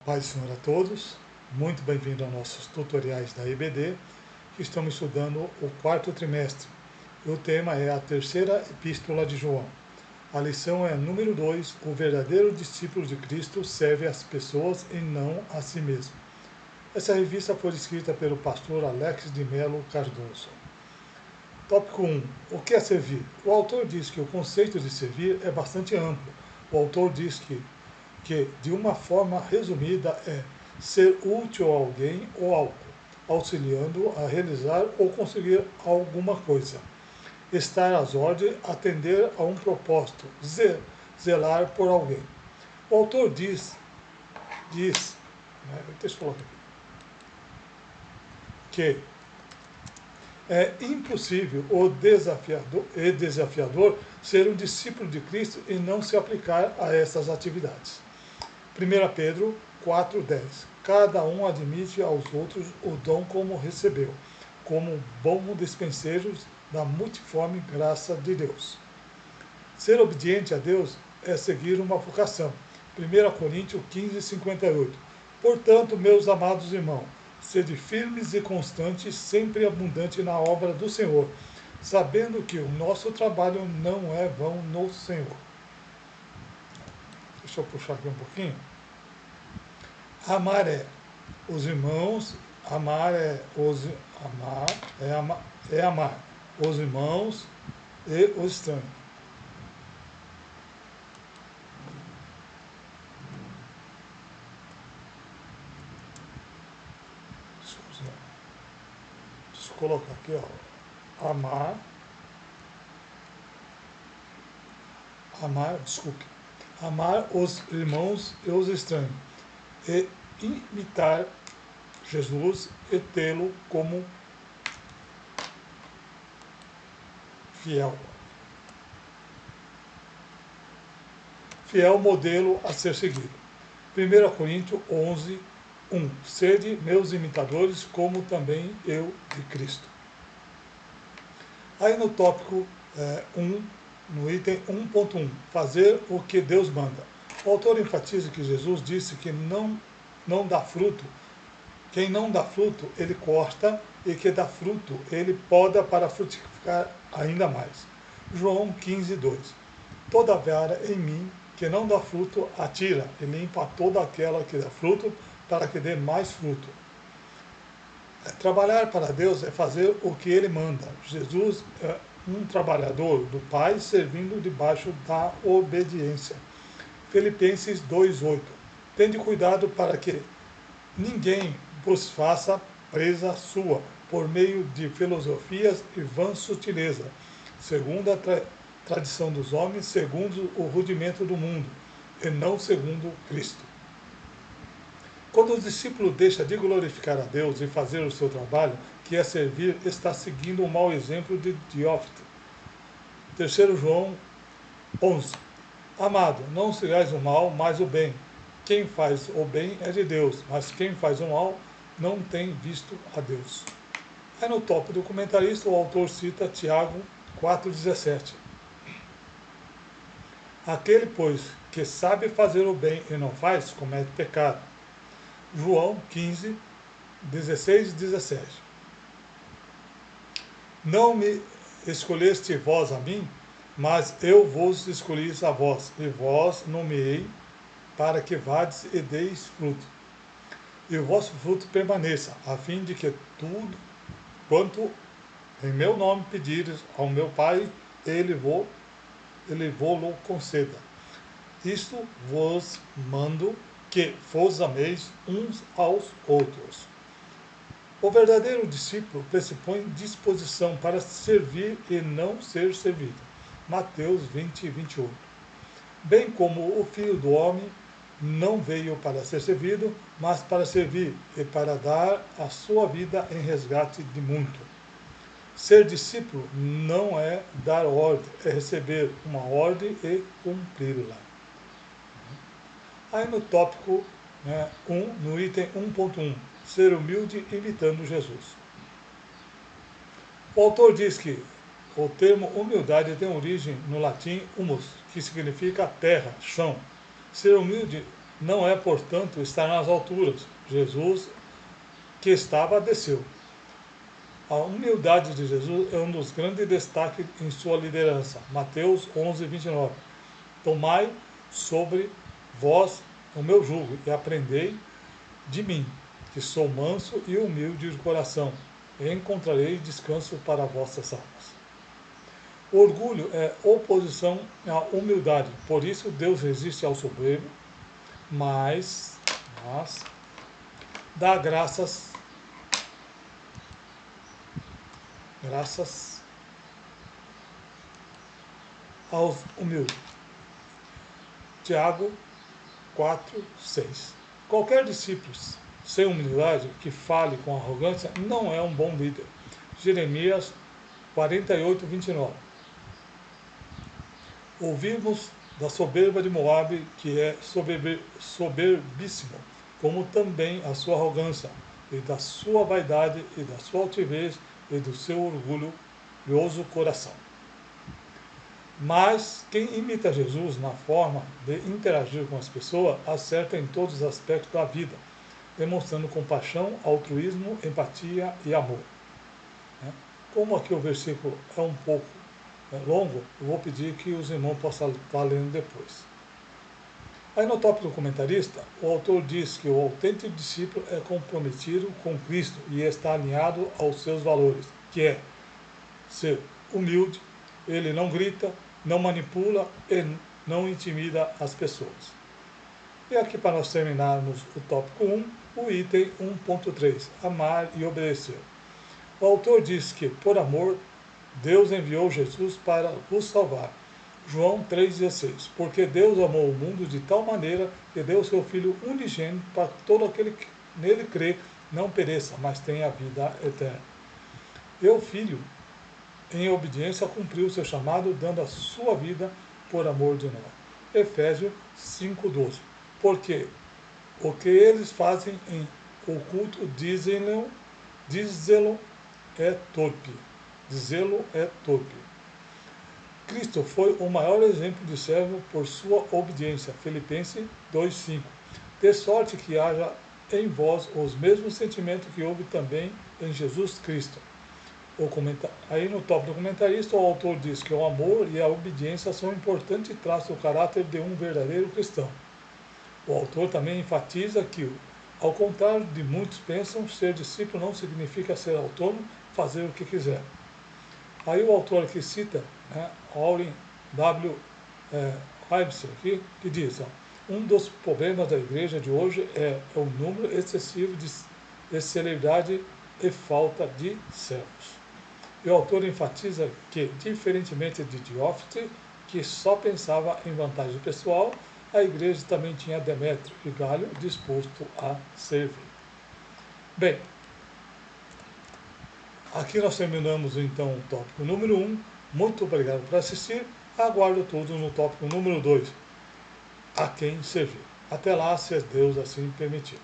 Paz do Senhor a todos, muito bem-vindo aos nossos tutoriais da EBD, que estamos estudando o quarto trimestre. O tema é a terceira epístola de João. A lição é número 2, o verdadeiro discípulo de Cristo serve às pessoas e não a si mesmo. Essa revista foi escrita pelo pastor Alex de Melo Cardoso. Tópico 1. O que é servir? O autor diz que o conceito de servir é bastante amplo. O autor diz que de uma forma resumida é ser útil a alguém ou algo, auxiliando a realizar ou conseguir alguma coisa, estar às ordens, atender a um propósito, zelar por alguém. O autor diz deixa eu colocar aqui, que é impossível ou desafiador ser um discípulo de Cristo e não se aplicar a essas atividades. 1 Pedro 4,10. Cada um admite aos outros o dom como recebeu, como bom dispenseiros da multiforme graça de Deus. Ser obediente a Deus é seguir uma vocação. 1 Coríntios 15:58. Portanto, meus amados irmãos, sede firmes e constantes, sempre abundante na obra do Senhor, sabendo que o nosso trabalho não é vão no Senhor. Deixa eu puxar aqui um pouquinho. Amar é os irmãos, amar os irmãos e os estranhos. Deixa eu colocar aqui, ó. Amar os irmãos e os estranhos, e imitar Jesus e tê-lo como fiel modelo a ser seguido. 1 Coríntios 11:1. Sede meus imitadores, como também eu de Cristo. Aí no tópico 1, no item 1.1, fazer o que Deus manda. O autor enfatiza que Jesus disse que não dá fruto. Quem não dá fruto, ele corta, e que dá fruto, ele poda para frutificar ainda mais. João 15:2. Toda vara em mim que não dá fruto, atira e limpa toda aquela que dá fruto, para que dê mais fruto. Trabalhar para Deus é fazer o que Ele manda. Jesus é um trabalhador do Pai, servindo debaixo da obediência. Filipenses 2:8. Tende cuidado para que ninguém vos faça presa sua, por meio de filosofias e vã sutileza, segundo a tradição dos homens, segundo o rudimento do mundo, e não segundo Cristo. Quando o discípulo deixa de glorificar a Deus e fazer o seu trabalho, que é servir, está seguindo o mau exemplo de Diótrefes. 3 João 11. Amado, não sigais o mal, mas o bem. Quem faz o bem é de Deus, mas quem faz o mal não tem visto a Deus. Aí no tópico do comentarista, o autor cita Tiago 4,17. Aquele, pois, que sabe fazer o bem e não faz, comete pecado. João 15:16 e 17. Não me escolheste vós a mim, mas eu vos escolhi a vós, e vós nomeei, para que vades e deis fruto, e o vosso fruto permaneça, a fim de que tudo quanto em meu nome pedires ao meu Pai, ele vô-lo conceda. Isto vos mando, que vos ameis uns aos outros. O verdadeiro discípulo pressupõe disposição para servir e não ser servido. Mateus 20:28. Bem como o Filho do Homem não veio para ser servido, mas para servir e para dar a sua vida em resgate de muito. Ser discípulo não é dar ordem, é receber uma ordem e cumpri-la. Aí no tópico 1, no item 1.1, ser humilde imitando Jesus. O autor diz que o termo humildade tem origem no latim humus, que significa terra, chão. Ser humilde não é, portanto, estar nas alturas. Jesus, que estava, desceu. A humildade de Jesus é um dos grandes destaques em sua liderança. Mateus 11, 29. Tomai sobre vós o meu jugo e aprendei de mim, que sou manso e humilde de coração, e encontrareis descanso para vossas almas. O orgulho é oposição à humildade, por isso Deus resiste ao soberbo, mas dá graças aos humildes. Tiago 4, 6. Qualquer discípulo sem humildade que fale com arrogância não é um bom líder. Jeremias 48, 29. Ouvimos da soberba de Moabe, que é soberbíssimo, como também a sua arrogância, e da sua vaidade, e da sua altivez, e do seu orgulhoso coração. Mas quem imita Jesus na forma de interagir com as pessoas, acerta em todos os aspectos da vida, demonstrando compaixão, altruísmo, empatia e amor. Como aqui o versículo é um pouco longo, eu vou pedir que os irmãos possam estar lendo depois. Aí no tópico do comentarista, o autor diz que o autêntico discípulo é comprometido com Cristo e está alinhado aos seus valores, que é ser humilde, ele não grita, não manipula e não intimida as pessoas. E aqui para nós terminarmos o tópico 1, o item 1.3, amar e obedecer. O autor diz que, por amor, Deus enviou Jesus para nos salvar. João 3,16. Porque Deus amou o mundo de tal maneira que deu seu Filho unigênito para que todo aquele que nele crê não pereça, mas tenha a vida eterna. E o Filho, em obediência, cumpriu o seu chamado, dando a sua vida por amor de nós. Efésios 5,12. Porque o que eles fazem em oculto, dizê-lo é torpe. Dizê-lo é torpe. Cristo foi o maior exemplo de servo por sua obediência. Filipenses 2,5. De sorte que haja em vós os mesmos sentimentos que houve também em Jesus Cristo. Aí no tópico do comentarista, o autor diz que o amor e a obediência são importantes traços do caráter de um verdadeiro cristão. O autor também enfatiza que, ao contrário de muitos pensam, ser discípulo não significa ser autônomo, fazer o que quiser. Aí o autor aqui cita, Orrin W. Iveson, que diz, um dos problemas da igreja de hoje é o número excessivo de celeridade e falta de servos. E o autor enfatiza que, diferentemente de Diófite, que só pensava em vantagem pessoal, a igreja também tinha Demétrio e Galho disposto a servir. Bem, aqui nós terminamos então o tópico número 1. Muito obrigado por assistir. Aguardo tudo no tópico número 2. A quem servir. Até lá, se Deus assim permitir.